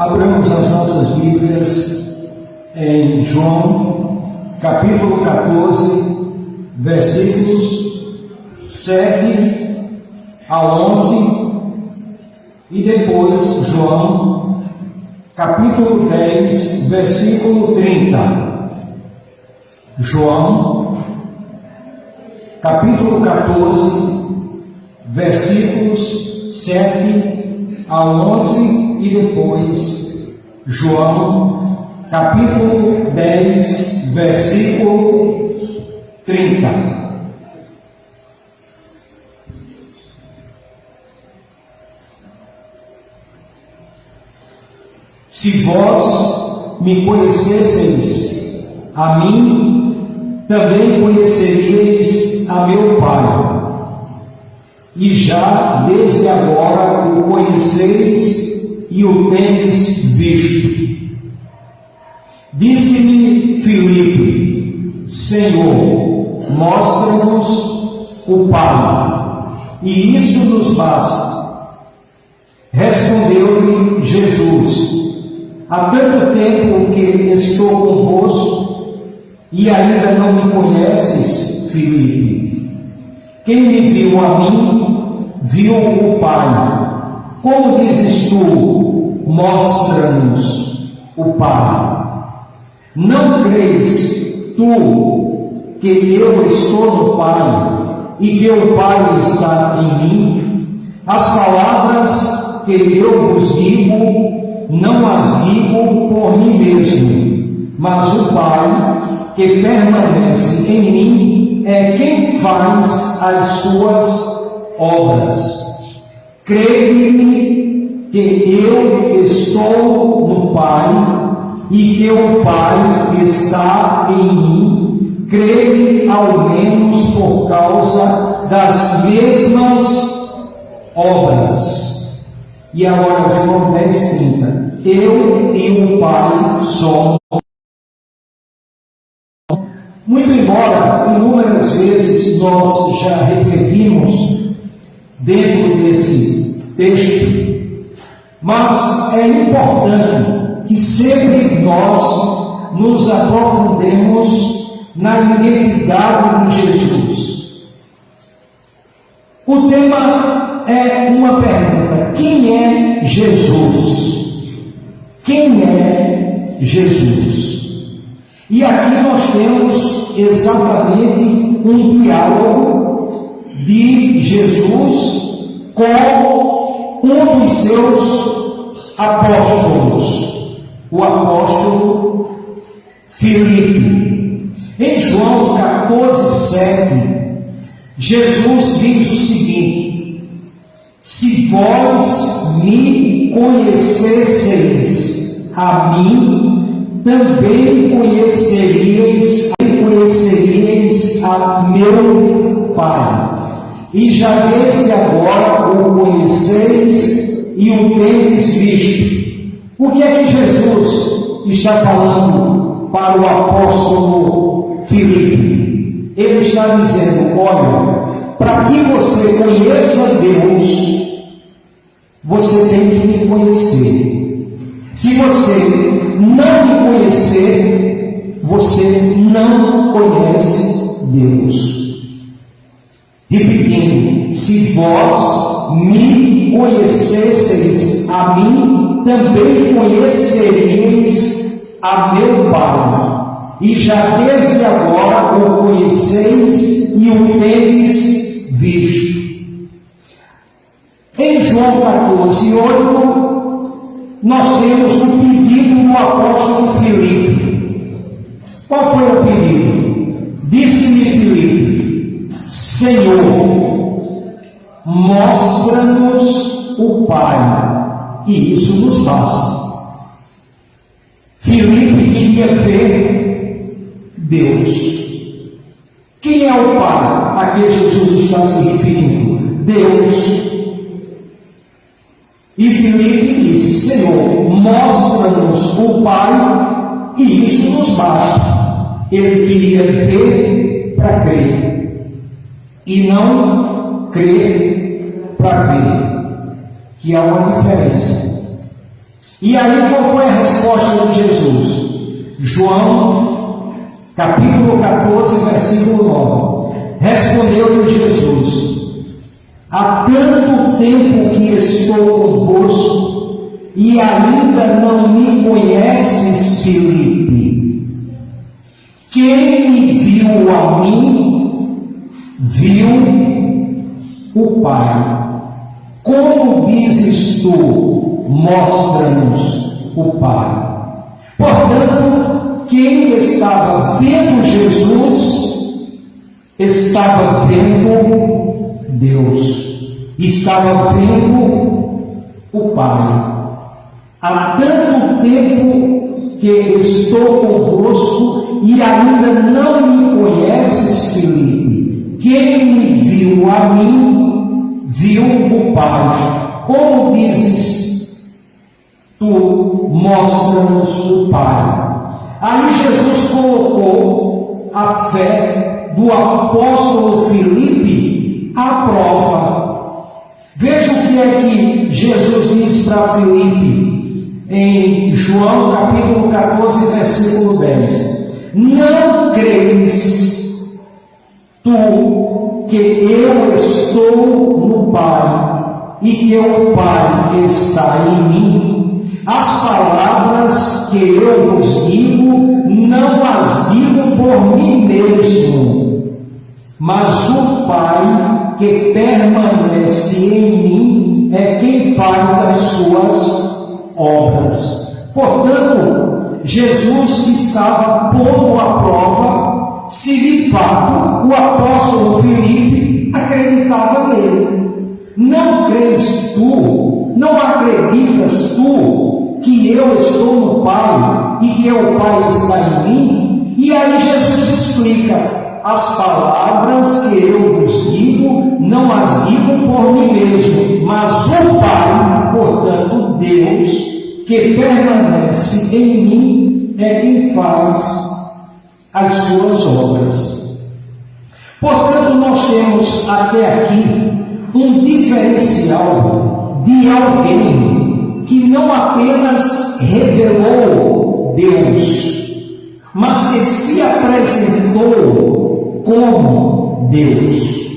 Abramos as nossas Bíblias em João, capítulo 14, versículos 7 a 11, e depois João, capítulo 10, versículo 30. João, capítulo 14, versículos 7 a 11, e depois João, capítulo 10, versículo 30. Se vós me conhecesseis a mim, também conheceríeis a meu Pai. E já desde agora o conheceis e o tendes visto. Disse-me Filipe: Senhor, mostra-nos o Pai, e isso nos basta. Respondeu-lhe Jesus: há tanto tempo que estou convosco, e ainda não me conheces, Filipe? Quem me viu a mim, viu o Pai. Como dizes tu, mostra-nos o Pai? Não crês tu que eu estou no Pai e que o Pai está em mim? As palavras que eu vos digo, não as digo por mim mesmo, mas o Pai que permanece em mim é quem faz as suas obras. Crede-me que eu estou no Pai e que o Pai está em mim. Crede ao menos por causa das mesmas obras. E agora João 10:30. Eu e o Pai somos. Muito embora inúmeras vezes nós já refletimos dentro desse texto, mas é importante que sempre nós nos aprofundemos na identidade de Jesus. O tema é uma pergunta: quem é Jesus? Quem é Jesus? E aqui nós temos exatamente um diálogo de Jesus com um dos seus apóstolos, o apóstolo Filipe. Em João 14:7, Jesus diz o seguinte: se vós me conhecesseis a mim, também conheceríeis a meu Pai. E já desde agora o conheceis e o tendes visto. O que é que Jesus está falando para o apóstolo Filipe? Ele está dizendo: olha, para que você conheça Deus, você tem que me conhecer. Se você não me conhecer, você não conhece Deus. Repetindo: se vós me conhecesseis a mim, também conheceríeis a meu Pai. E já desde agora o conheceis e o tendes visto. Em João 14:8, nós temos o pedido do apóstolo Filipe. Qual foi o pedido? Disse-me Filipe: Senhor, mostra-nos o Pai, e isso nos basta. Filipe queria ver Deus. Quem é o Pai a quem Jesus está se referindo? Deus. E Filipe disse: Senhor, mostra-nos o Pai, e isso nos basta. Ele queria ver para crer, e não crer para ver, que há uma diferença. E aí qual foi a resposta de Jesus? João, capítulo 14, versículo 9. Respondeu-lhe Jesus: há tanto tempo que estou convosco e ainda não me conheces, Filipe. Quem me viu a mim, viu o Pai. Como dizes tu, mostra-nos o Pai. Portanto, quem estava vendo Jesus, estava vendo Deus, estava vendo o Pai. Há tanto tempo que estou convosco e ainda não me conheces, Filipe. Quem me viu a mim, viu o Pai. Como dizes tu, mostra-nos o Pai. Aí Jesus colocou a fé do apóstolo Filipe à prova. Veja o que é que Jesus diz para Filipe em João capítulo 14, versículo 10. Não creis tu que eu estou no Pai e que o Pai está em mim? As palavras que eu vos digo, não as digo por mim mesmo, mas o Pai que permanece em mim é quem faz as suas obras. Portanto, Jesus estava pondo à prova se de fato o apóstolo Filipe acreditava nele. Não crês tu, não acreditas tu que eu estou no Pai e que o Pai está em mim? E aí Jesus explica: as palavras que eu vos digo, não as digo por mim mesmo, mas o Pai, portanto Deus, que permanece em mim, é quem faz as suas obras. Portanto, nós temos até aqui um diferencial de alguém que não apenas revelou Deus, mas que se apresentou como Deus.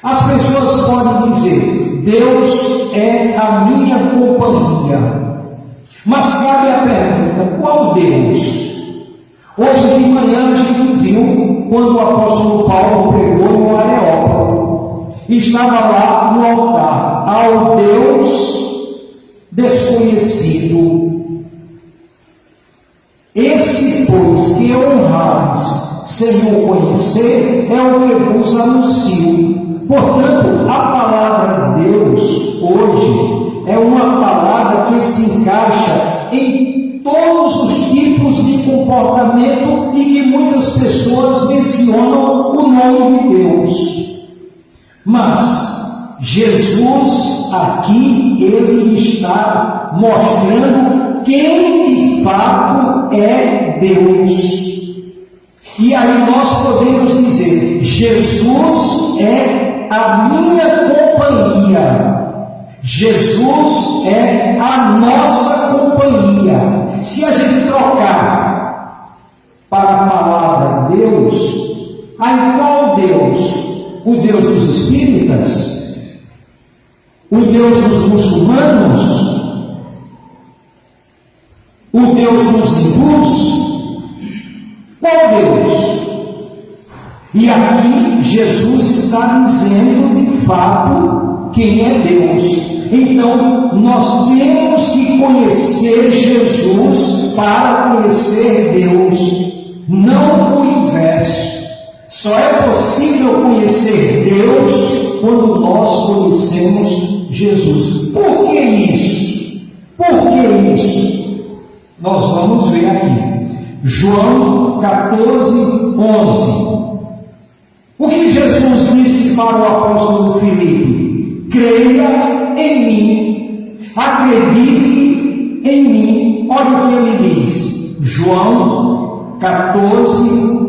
As pessoas podem dizer: Deus é a minha companhia. Mas cabe a pergunta: qual Deus? Hoje de manhã a gente viu quando o apóstolo Paulo pregou no Areópago. Estava lá no altar ao Deus desconhecido. Esse, pois, que honrais sem o conhecer, é o que vos anuncio. Portanto, a palavra Deus hoje é uma palavra que se encaixa em todos os tipos de comportamento e que muitas pessoas mencionam o nome de Deus. Mas Jesus aqui, ele está mostrando quem de fato é Deus. E aí nós podemos dizer: Jesus é a minha companhia. Jesus é a nossa companhia. Se a gente trocar para a palavra Deus, aí qual Deus? O Deus dos espíritas? O Deus dos muçulmanos? O Deus dos hindus? Qual Deus? E aqui Jesus está dizendo de fato quem é Deus. Então, nós temos que conhecer Jesus para conhecer Deus, não o inverso. Só é possível conhecer Deus quando nós conhecemos Jesus. Por que isso? Por que isso? Nós vamos ver aqui. João 14, 11. O que Jesus disse para o apóstolo Filipe? Creia em mim, acredite em mim. Olha o que ele diz. João 14,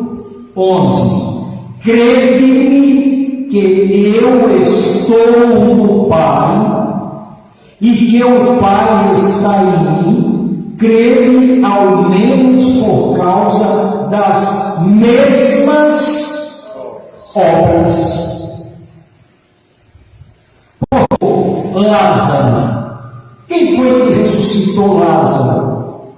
11. Crede-me que eu estou no Pai e que o Pai está em mim, crê-me ao menos por causa das mesmas obras. Lázaro. Quem foi que ressuscitou Lázaro?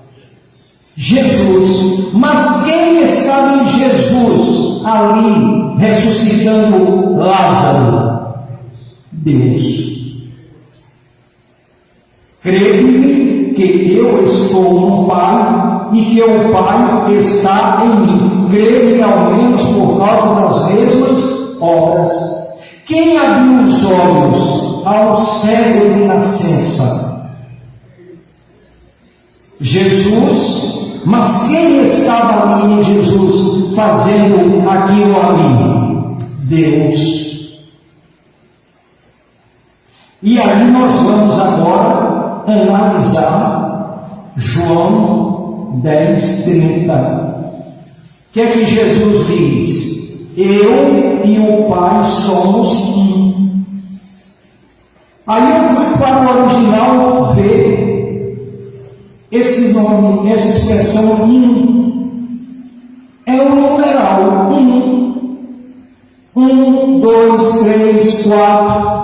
Jesus. Mas quem estava em Jesus ali ressuscitando Lázaro? Deus. Crede-me que eu estou no Pai e que o Pai está em mim. Crede-me ao menos por causa das mesmas obras. Quem abriu os olhos ao cego de nascença? Jesus. Mas quem estava ali em Jesus fazendo aquilo ali? Deus. E aí nós vamos agora analisar João 10:30. O que é que Jesus diz? Eu e o Pai somos um. Aí eu fui para o original ver esse nome, essa expressão um. É um numeral. Um, dois, três, quatro.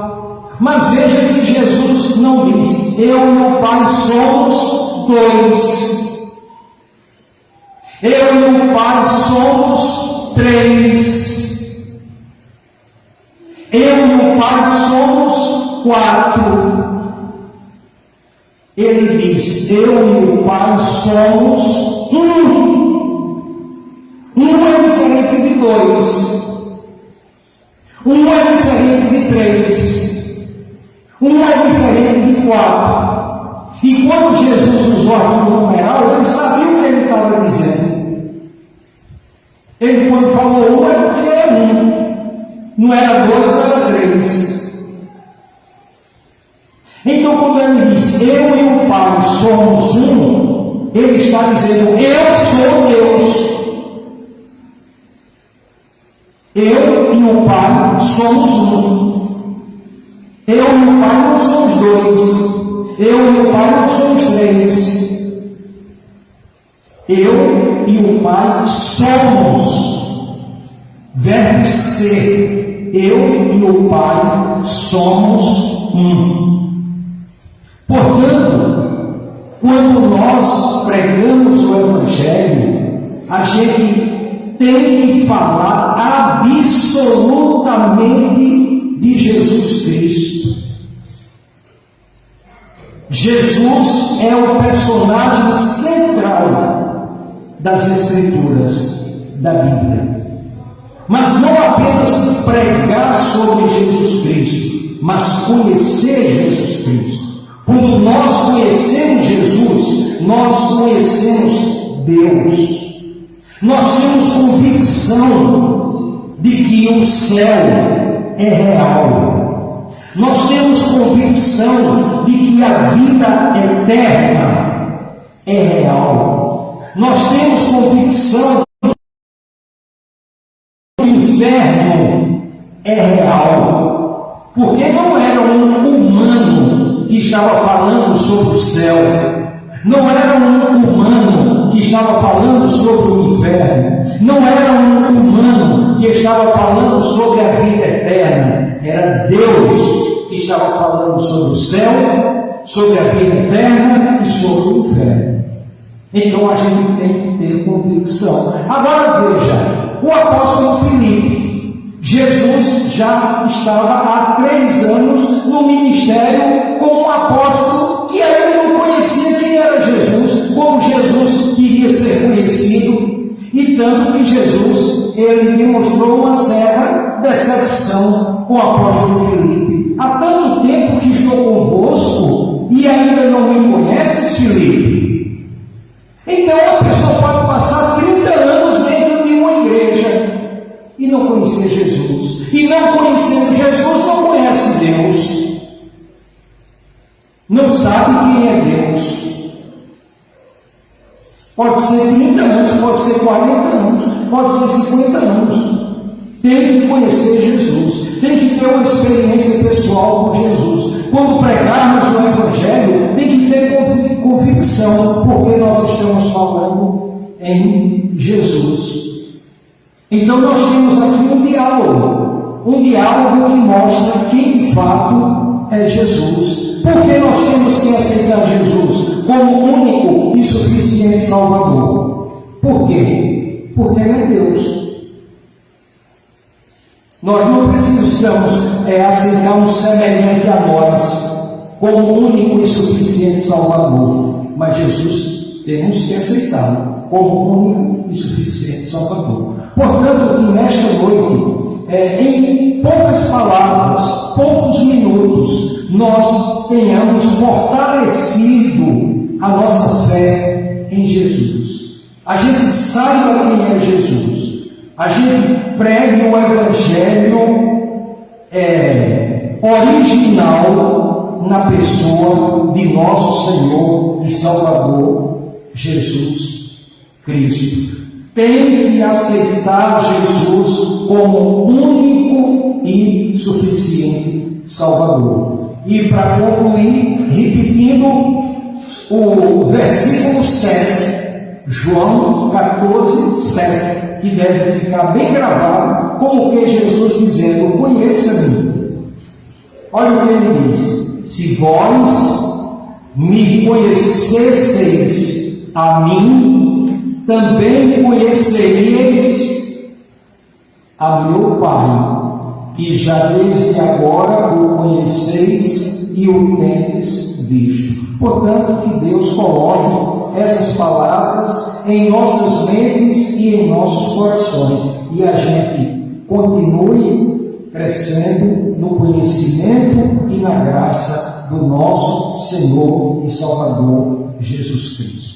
Mas veja que Jesus não diz, eu e o Pai somos dois. Eu e o Pai somos três. Eu e o Pai somos quatro. Ele diz, eu e o Pai somos um. Um é diferente de dois. Um é diferente de três. Um é diferente de quatro. E quando Jesus usou aqui o numeral, ele sabia o que ele estava dizendo. Ele, quando falou um, é porque é um. Não era dois, não era três. Então, quando ele diz, eu e o Pai somos um, ele está dizendo, eu sou Deus. Eu e o Pai somos um. Eu e o Pai não somos dois. Eu e o Pai não somos três. Eu e o Pai somos. Verbo ser. Eu e o Pai somos um. Portanto, quando nós pregamos o Evangelho, a gente tem que falar absolutamente de Jesus Cristo. Jesus é o personagem central das Escrituras, da Bíblia. Mas não apenas pregar sobre Jesus Cristo, mas conhecer Jesus Cristo. Quando nós conhecemos Jesus, nós conhecemos Deus. Nós temos convicção de que o céu é real. Nós temos convicção de que a vida eterna é real. Nós temos convicção de que o inferno é real. Porque não era um humano que estava falando sobre o céu. Não era um humano que estava falando sobre o inferno. Não era um humano que estava falando sobre a vida eterna. Era Deus que estava falando sobre o céu, sobre a vida eterna e sobre o inferno. Então a gente tem que ter convicção. Agora veja, o apóstolo Filipe, Jesus já estava há 3 anos no ministério como um apóstolo que ainda não conhecia quem era Jesus, como Jesus queria ser conhecido, e tanto que Jesus, ele demonstrou uma certa decepção com o apóstolo Filipe. Há tanto tempo que estou convosco e ainda não me conheces, Filipe? Então a pessoa pode passar 30 anos dentro de uma igreja e não conhecer Jesus. E não conhecendo Jesus, não conhece Deus. Não sabe quem é Deus. Pode ser 30 anos, pode ser 40 anos, pode ser 50 anos. Tem que conhecer Jesus. tem que ter uma experiência pessoal com Jesus. Quando pregarmos o Evangelho, tem que ter convicção, porque nós estamos falando em Jesus. Então nós temos aqui um diálogo que mostra quem de fato é Jesus. Por que nós temos que aceitar Jesus como único e suficiente Salvador? Por quê? Porque Ele é Deus. Nós não precisamos aceitar um semelhante a nós como único e suficiente Salvador, mas Jesus temos que aceitá-lo como único e suficiente Salvador. Portanto, que nesta noite, em poucas palavras, poucos minutos, nós tenhamos fortalecido a nossa fé em Jesus. A gente saiba quem é Jesus. A gente pregue o Evangelho original na pessoa de nosso Senhor e Salvador Jesus Cristo. Tem que aceitar Jesus como único e suficiente Salvador. E para concluir, repetindo o versículo 7, João 14, 7, que deve ficar bem gravado, como que Jesus dizendo: conheça-me. Olha o que ele diz: se vós me conhecesseis a mim, também conheceríeis a meu Pai, e já desde agora o conheceis e o tendes visto. Portanto, que Deus coloque essas palavras em nossas mentes e em nossos corações, e a gente continue crescendo no conhecimento e na graça do nosso Senhor e Salvador Jesus Cristo.